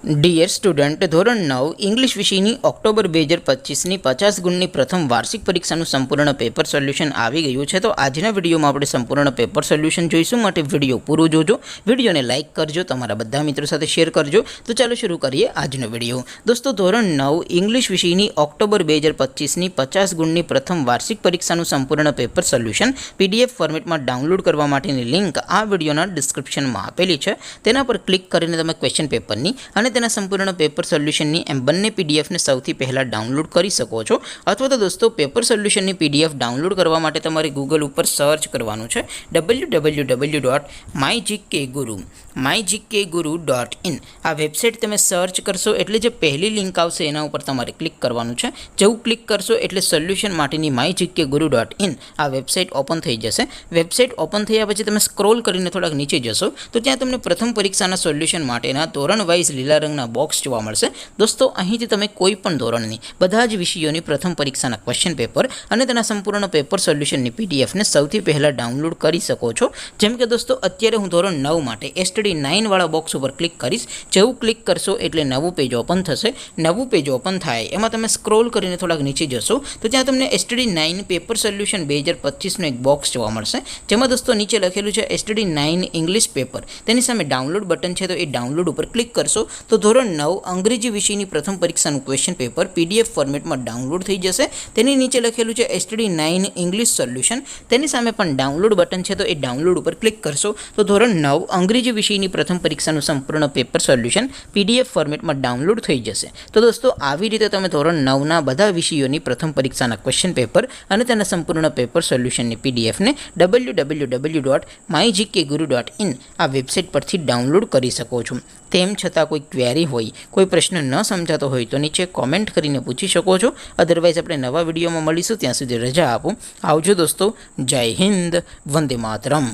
Dear student, ધોરણ 9 English વિષયની October 2025ની 50 ગુણની પ્રથમ વાર્ષિક પરીક્ષાનું સંપૂર્ણ પેપર સોલ્યુશન આવી ગયું છે. તો આજના વિડીયોમાં આપણે સંપૂર્ણ પેપર સોલ્યુશન જોઈશું. માટે વિડીયો પૂરો જોજો, વિડીયોને લાઇક કરજો, તમારા બધા મિત્રો સાથે શેર કરજો. તો ચાલો શરૂ કરીએ આજનો વિડીયો. દોસ્તો, ધોરણ 9 ઇંગ્લિશ વિષયની ઓક્ટોબર 2025ની 50 ગુણની પ્રથમ વાર્ષિક પરીક્ષાનું સંપૂર્ણ પેપર સોલ્યુશન PDF ફોર્મેટમાં ડાઉનલોડ કરવા માટેની લિંક આ વિડીયોના ડિસ્ક્રિપ્શનમાં આપેલી છે. તેના પર ક્લિક કરીને તમે ક્વેશ્ચન પેપરની અને તેના સંપૂર્ણ પેપર સોલ્યુશનની એમ બંને PDFને સૌથી પહેલાં ડાઉનલોડ કરી શકો છો. અથવા તો દોસ્તો, પેપર સોલ્યુશનની PDF ડાઉનલોડ કરવા માટે તમારે ગૂગલ ઉપર સર્ચ કરવાનું છે www.mygkguru.in. આ વેબસાઇટ તમે સર્ચ કરશો એટલે જે પહેલી લિંક આવશે એના ઉપર તમારે ક્લિક કરવાનું છે. જેવું ક્લિક કરશો એટલે સોલ્યુશન માટેની mygkguru.in આ વેબસાઇટ ઓપન થઈ જશે. વેબસાઇટ ઓપન થયા પછી તમે સ્ક્રોલ કરીને થોડાક નીચે જશો તો ત્યાં તમને પ્રથમ પરીક્ષાના સોલ્યુશન માટેના ધોરણ વાઇઝ લીલા રંગના બોક્સ જોવા મળશે. દોસ્તો, અહીંથી તમે કોઈ પણ ધોરણની બધા જ વિષયોની પ્રથમ પરીક્ષાના ક્વેશ્ચન પેપર અને તેના સંપૂર્ણ પેપર સોલ્યુશનની PDFને સૌથી પહેલાં ડાઉનલોડ કરી શકો છો. જેમ કે દોસ્તો, અત્યારે હું ધોરણ 9 માટે STD9 વાળા બોક્સ ઉપર ક્લિક કરીશ. જેવું ક્લિક કરશો એટલે નવું પેજ ઓપન થશે. નવું પેજ ઓપન થાય એમાં તમે સ્ક્રોલ કરીને થોડાક નીચે જશો તો ત્યાં તમને STD9 પેપર સોલ્યુશન 2025નું એક બોક્સ જોવા મળશે. જેમાં દોસ્તો નીચે લખેલું છે STD9 ઇંગ્લિશ પેપર. તેની સામે ડાઉનલોડ બટન છે, તો એ ડાઉનલોડ ઉપર ક્લિક કરશો તો ધોરણ 9 અંગ્રેજી વિષયની પ્રથમ પરીક્ષાનું ક્વેશ્ચન પેપર PDF ફોર્મેટમાં ડાઉનલોડ થઈ જશે. તેની નીચે લખેલું છે STD9 ઇંગ્લિશ સોલ્યુશન. તેની સામે પણ ડાઉનલોડ બટન છે, તો એ ડાઉનલોડ ઉપર ક્લિક કરશો તો ધોરણ 9 અંગ્રેજી વિષયની પ્રથમ પરીક્ષાનું સંપૂર્ણ પેપર સોલ્યુશન PDF ફોર્મેટમાં ડાઉનલોડ થઈ જશે. તો દોસ્તો, આવી રીતે તમે ધોરણ 9ના બધા વિષયોની પ્રથમ પરીક્ષાના ક્વેશ્ચન પેપર અને તેના સંપૂર્ણ પેપર સોલ્યુશનની PDFને www.mygkguru.in આ વેબસાઇટ પરથી ડાઉનલોડ કરી શકો છો. તેમ છતાં કોઈ ક્વેરી હોય, કોઈ પ્રશ્ન ન સમજાતો હોય તો નીચે કોમેન્ટ કરીને પૂછી શકો છો. અધરવાઇઝ આપણે નવા વિડીયોમાં મળીશું. ત્યાં સુધી રજા આપો. આવજો દોસ્તો. જય હિન્દ. વંદે માતરમ.